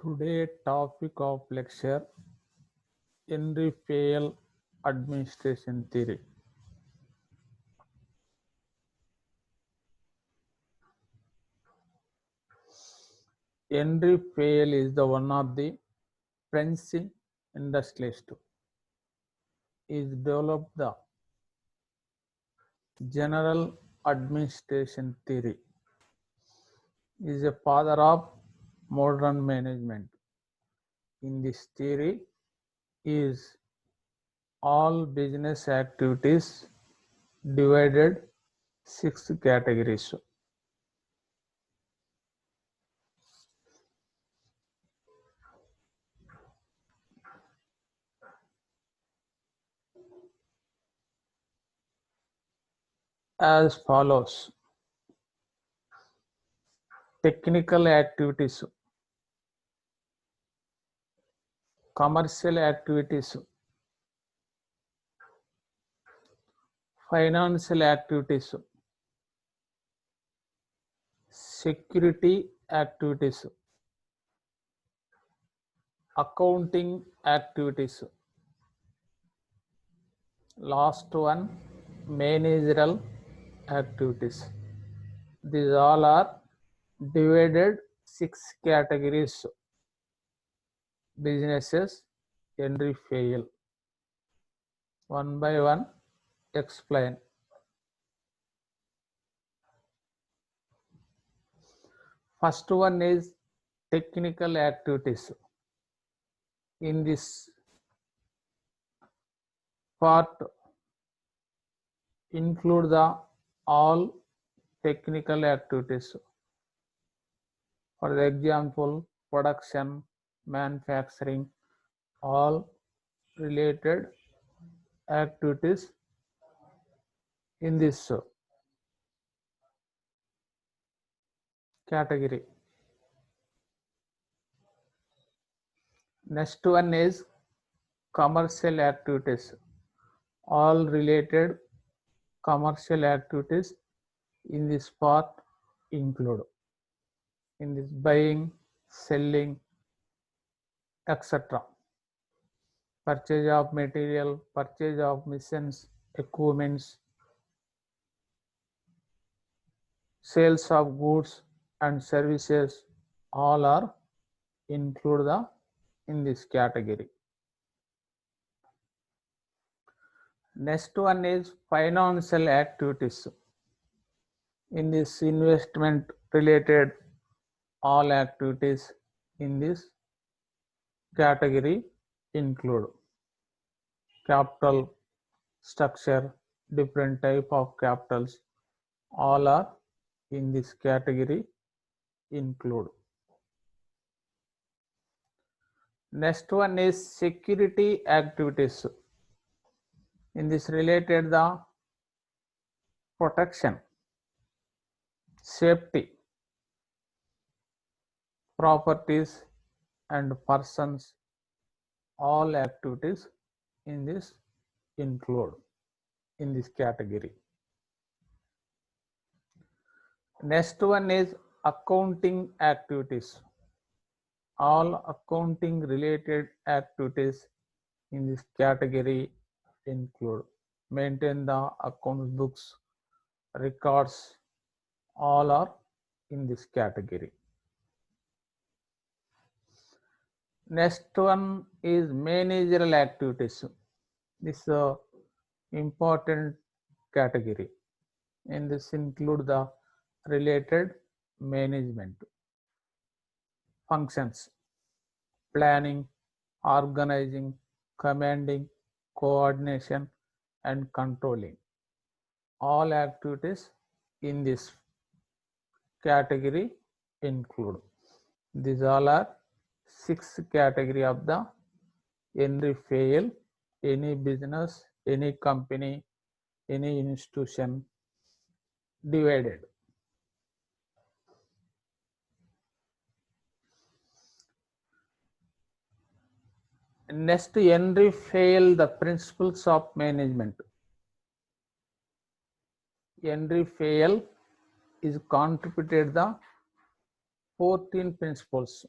Today topic of lecture Henry Fayol administration theory. Henry Fayol is the one of the French industrialist. He developed the general administration theory. He is a father of modern management. In this theory is all business activities divided 6 categories. As follows: technical activities, commercial activities, financial activities, security activities, accounting activities. Last one, managerial activities. These all are divided 6 categories. Businesses Henry Fayol. One by one explain. First one is technical activities. In this part include the all technical activities. For the example, production, manufacturing, all related activities in this category. Next one is commercial activities. All related commercial activities in this part include in this buying, selling, etc. Purchase of material, purchase of machines, equipments, sales of goods and services, all are included in this category. Next one is financial activities. In this investment related all activities in this category include capital structure, different type of capitals, all are in this category include. Next one is security activities. In this related the protection, safety, properties and persons, all activities in this include in this category. Next one is accounting activities. All accounting related activities in this category include maintain the account books, records, all are in this category. Next one is managerial activities. This is important category. In this include the related management functions, planning, organizing, commanding, coordination and controlling. All activities in this category include. These all are 6 category of the Henry Fayol. Any business, any company, any institution divided. Next, Henry Fayol, the principles of management. Henry Fayol is contributed the 14 principles.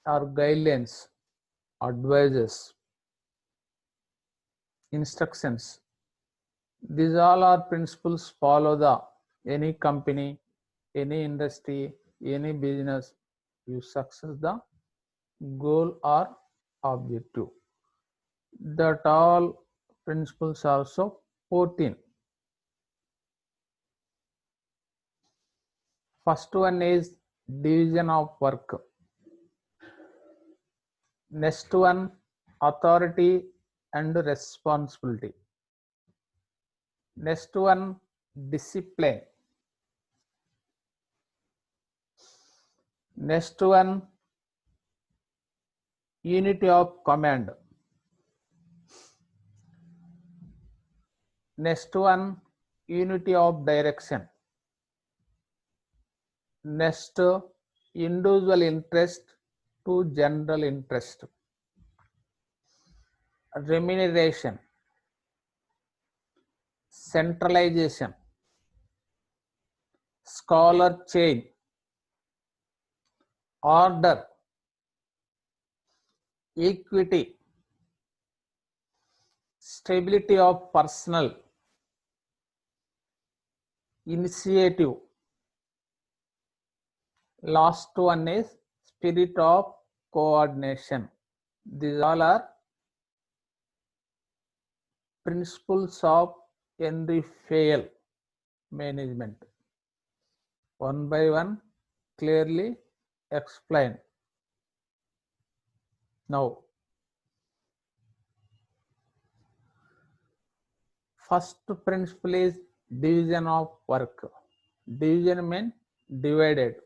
or guidelines, advices, instructions. These all are principles follow the any company, any industry, any business, you success the goal or objective. That all principles also 14. First one is division of work. Next one, authority and responsibility. Next one, discipline. Next one, unity of command. Next one, unity of direction. Next, individual interest to general interest. Remuneration, centralization, scholar chain, order, equity, stability of personnel, initiative. Last one is spirit of coordination. These all are principles of Henry Fayol management. One by one, clearly explain. Now, first principle is division of work. Division means divided.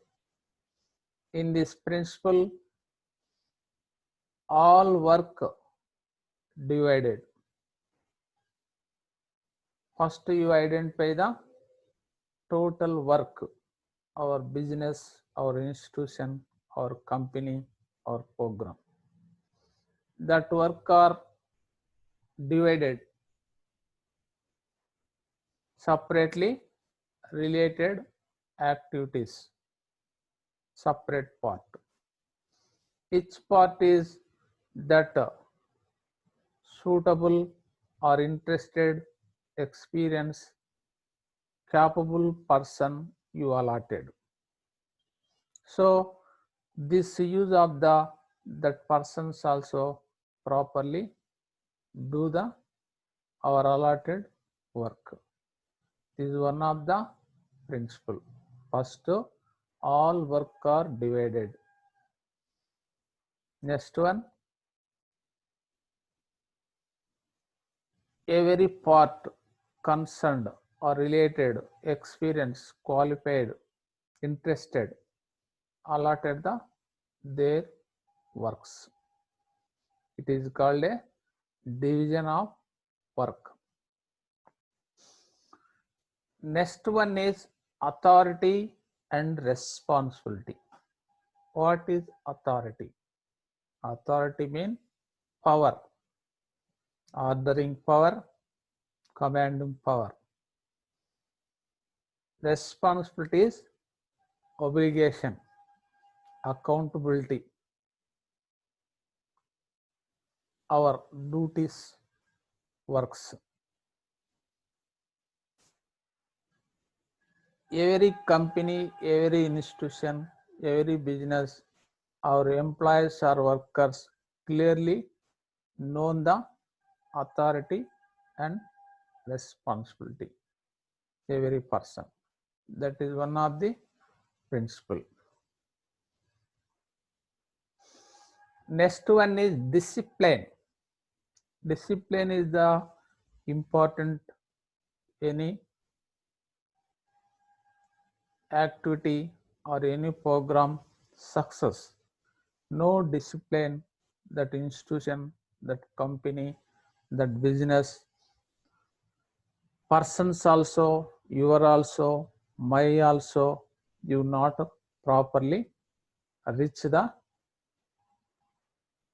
In this principle, all work divided. First, you identify the total work, our business, our institution, our company, our program. That work are divided separately, related activities, separate part. Each part is that suitable or interested, experienced, capable person you allotted. So this use of that persons also properly do the our allotted work. This is one of the principle. First, all work are divided. Next one, every part concerned or related, experienced, qualified, interested, allotted their works. It is called a division of work. Next one is authority and responsibility. What is authority? Authority means power, ordering power, commanding power. Responsibility is obligation, accountability, our duties, works. Every company, every institution, every business, our employees or workers clearly know the authority and responsibility. Every person. That is one of the principle. Next one is discipline. Discipline is the important any activity or any program success. No discipline, that institution, that company, that business, persons also, you are also, my also, you not properly reach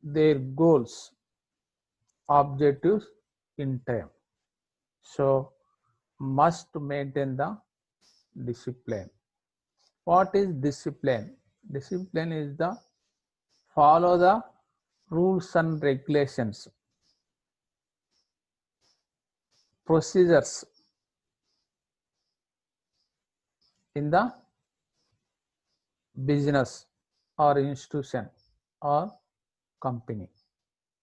their goals, objectives in time. So must maintain the discipline. What is discipline? Discipline is the follow the rules and regulations, procedures in the business or institution or company.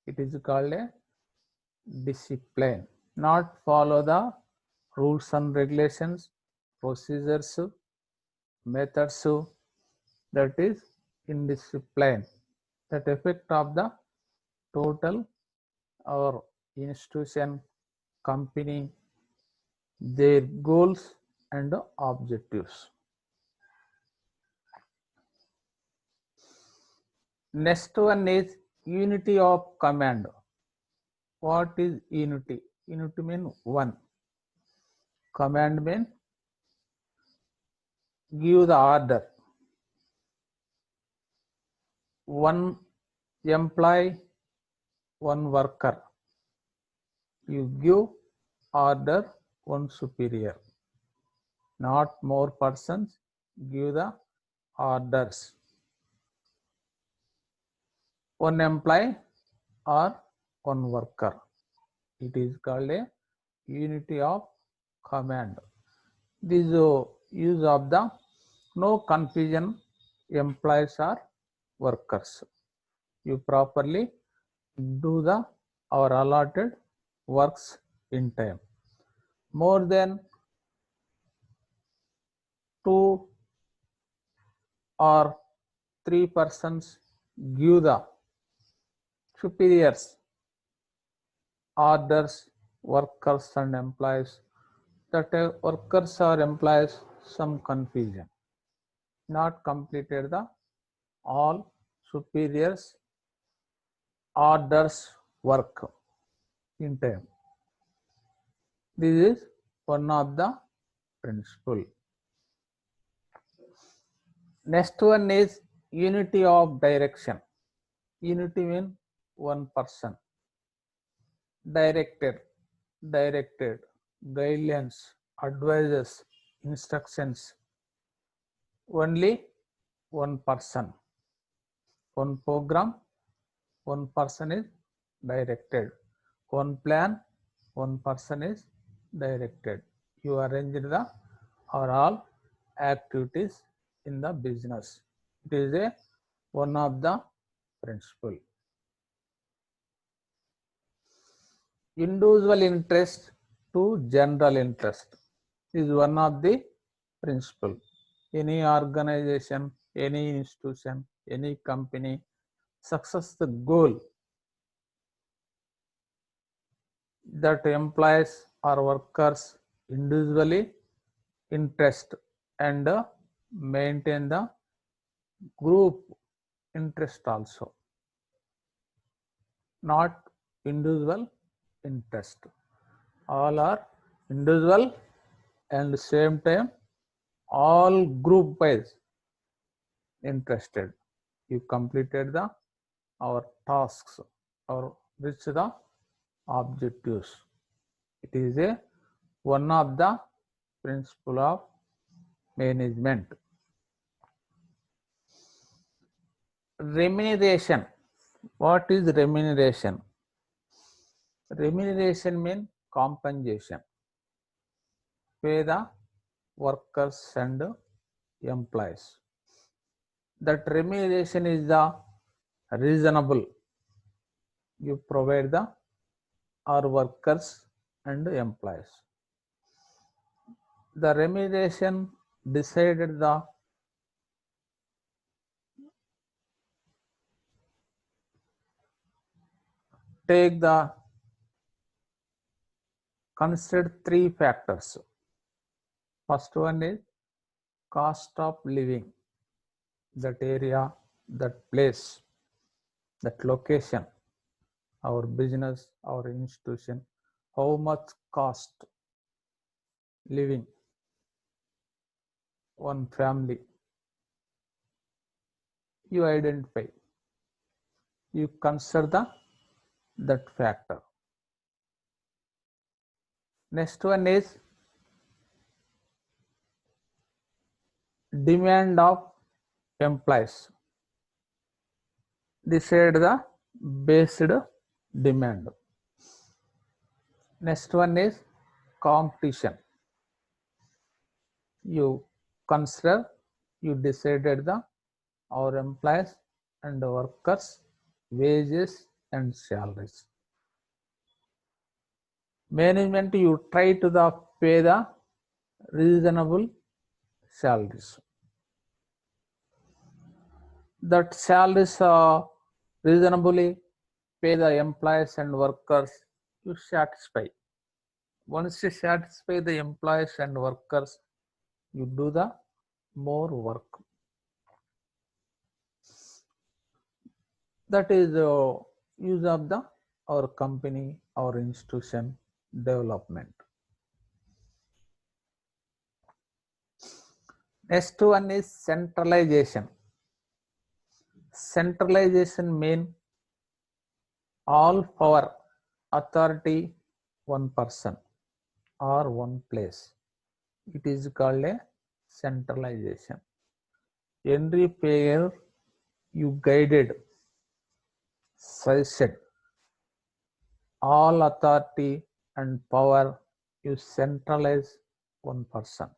It is called a discipline. Not follow the rules and regulations, procedures, methods, that is indiscipline. That effect of the total or institution, company, their goals and objectives. Next one is unity of command. What is unity? Unity means one. Command means give the order. One employee, one worker. You give order, one superior. Not more persons give the orders. One employee or one worker. It is called a unity of command. This use of the no confusion employees or workers. You properly do the or allotted works in time. More than 2 or 3 persons give the superiors orders, workers and employees. That workers or employees some confusion. Not completed the all superiors orders work in time. This is one of the principle. Next one is unity of direction. Unity means one person. Directed, guidelines, advices, instructions. Only one person. One program, one person is directed. One plan, one person is directed. You arrange the or all activities in the business. It is a one of the principle. Individual interest to general interest is one of the principle. Any organization, any institution, any company, success the goal that employees or workers individually interest and maintain the group interest also, not individual interest. All are individual and same time all group wise interested. You completed the our tasks or reach the objectives. It is a one of the principle of management. Remuneration. What is remuneration? Remuneration means compensation. Pay the workers and employees. That remuneration is the reasonable. You provide the our workers and employees. The remuneration decided the take the consider 3 factors. First one is cost of living, that area, that place, that location, our business, our institution, how much cost living one family. You identify, you consider that factor. Next one is demand of employees. decide the based demand. Next one is competition. You consider, you decided the our employees and workers wages and salaries. Management, you try to pay the reasonable salaries. That salaries reasonably pay the employees and workers, you satisfy. Once you satisfy the employees and workers, you do the more work. That is use of the our company, our institution development. Next one is centralization. Centralization mean all power, authority, one person or one place. It is called a centralization. Henry Payer, you guided, suggested all authority and power, you centralize one person,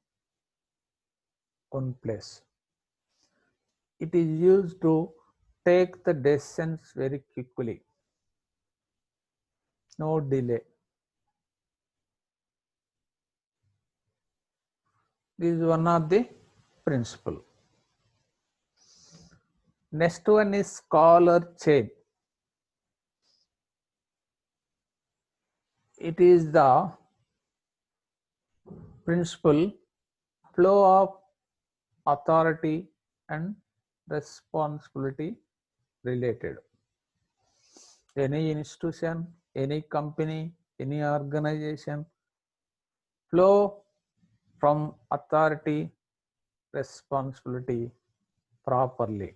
one place. It is used to take the decisions very quickly, no delay. This is one of the principle. Next one is scholar chain. It is the principle flow of authority and responsibility related. Any institution, any company, any organization, flow from authority, responsibility properly.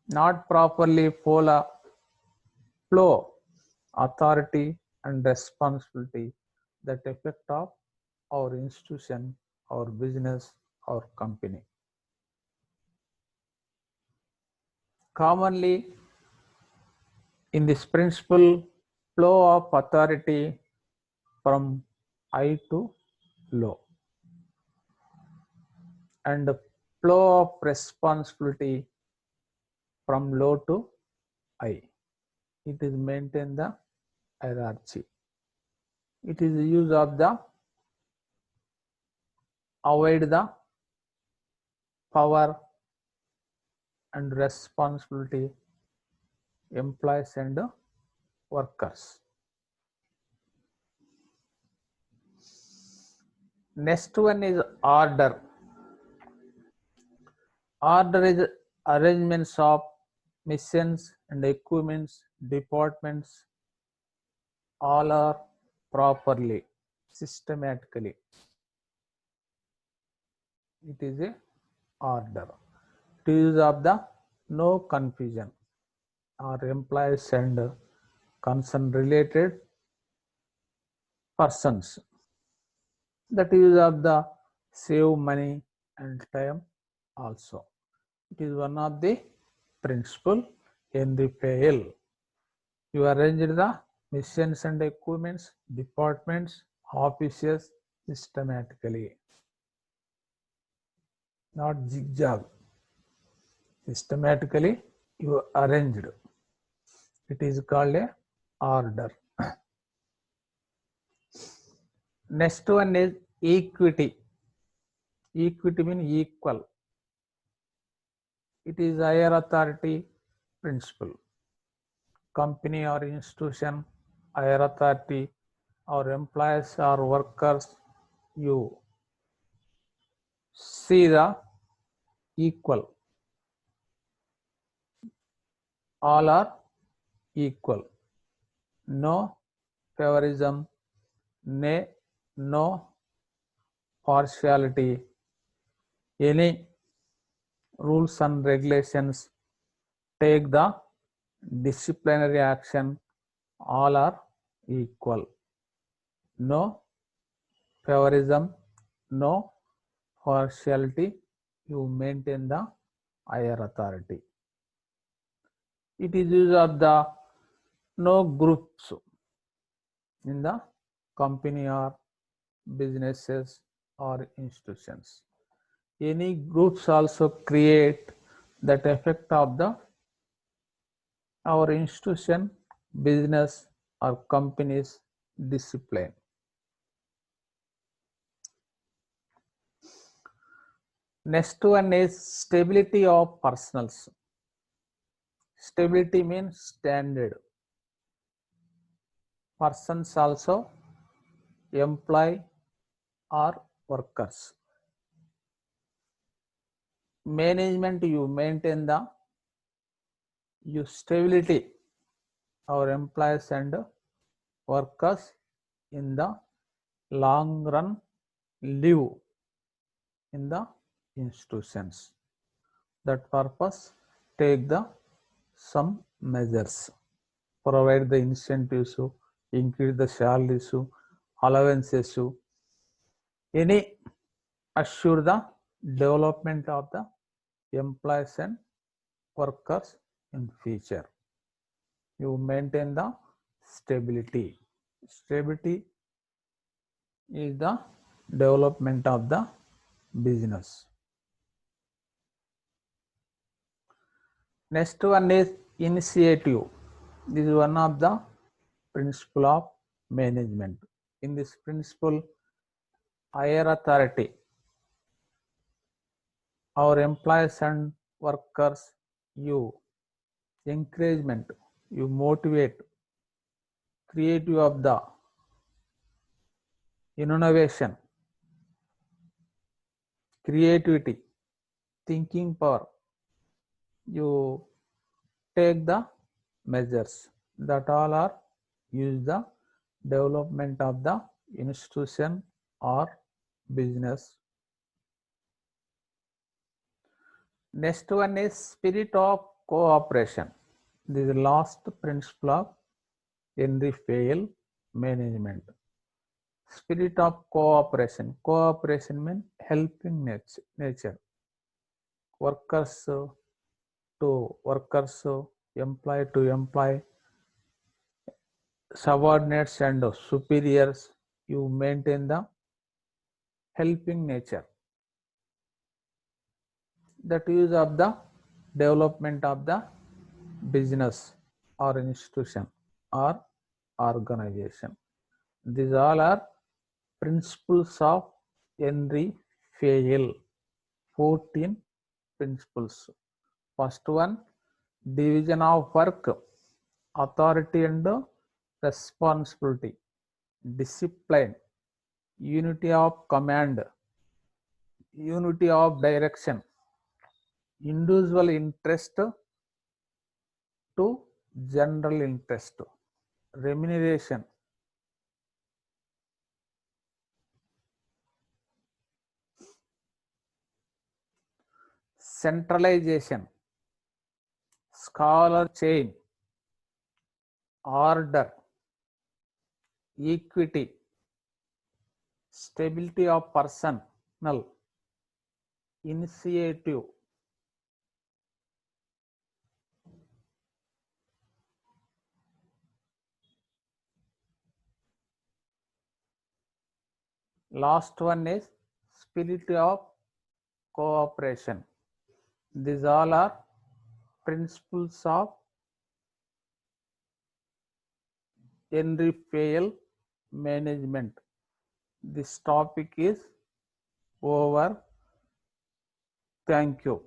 Not properly flow authority and responsibility, that effect of our institution, our business, our company. Commonly in this principle, flow of authority from high to low and flow of responsibility from low to high. It is maintain the hierarchy. It is the use of the avoid the power and responsibility employees and workers. Next one is order. Order is arrangements of missions and equipments, departments, all are properly, systematically. It is a order. To use of the no confusion or employees and concern related persons. That use of the save money and time also. It is one of the principle in the PL. You arrange the missions and equipments, departments, offices systematically, not zigzag. Systematically you arranged. It is called a order. Next one is equity. Equity means equal. It is higher authority principle. Company or institution, higher authority, or employees or workers, you see the equal. All are equal. No favorism, no partiality. Any rules and regulations, take the disciplinary action, all are equal. No favorism, no partiality, you maintain the higher authority. It is use of the no groups in the company or businesses or institutions. Any groups also create that effect of the our institution, business or company's discipline. Next one is stability of personals. Stability means standard. Persons also employ or workers. Management, you maintain the stability our employees and workers in the long run live in the institutions. That purpose take the some measures, provide the incentives, increase the salaries, allowances, any assure the development of the employees and workers in future. You maintain the stability. Stability is the development of the business. Next one is initiative. This is one of the principle of management. In this principle, higher authority, our employees and workers, you encouragement, you motivate, creative of the innovation, creativity, thinking power, you take the measures that all are use the development of the institution or business. Next one is spirit of cooperation. This is the last principle of Henry Fayol management. Spirit of cooperation. Cooperation means helping nature. Workers to workers, employee to employee, subordinates and superiors, you maintain the helping nature. That use of the development of the business or institution or organization. These all are principles of Henry Fayol. 14 principles. First one, division of work, authority and responsibility, discipline, unity of command, unity of direction, individual interest to general interest, remuneration, centralization, scholar chain, order, equity, stability of personnel, initiative, last one is spirit of cooperation. These all are principles of Henry Fayol management. This topic is over. Thank you.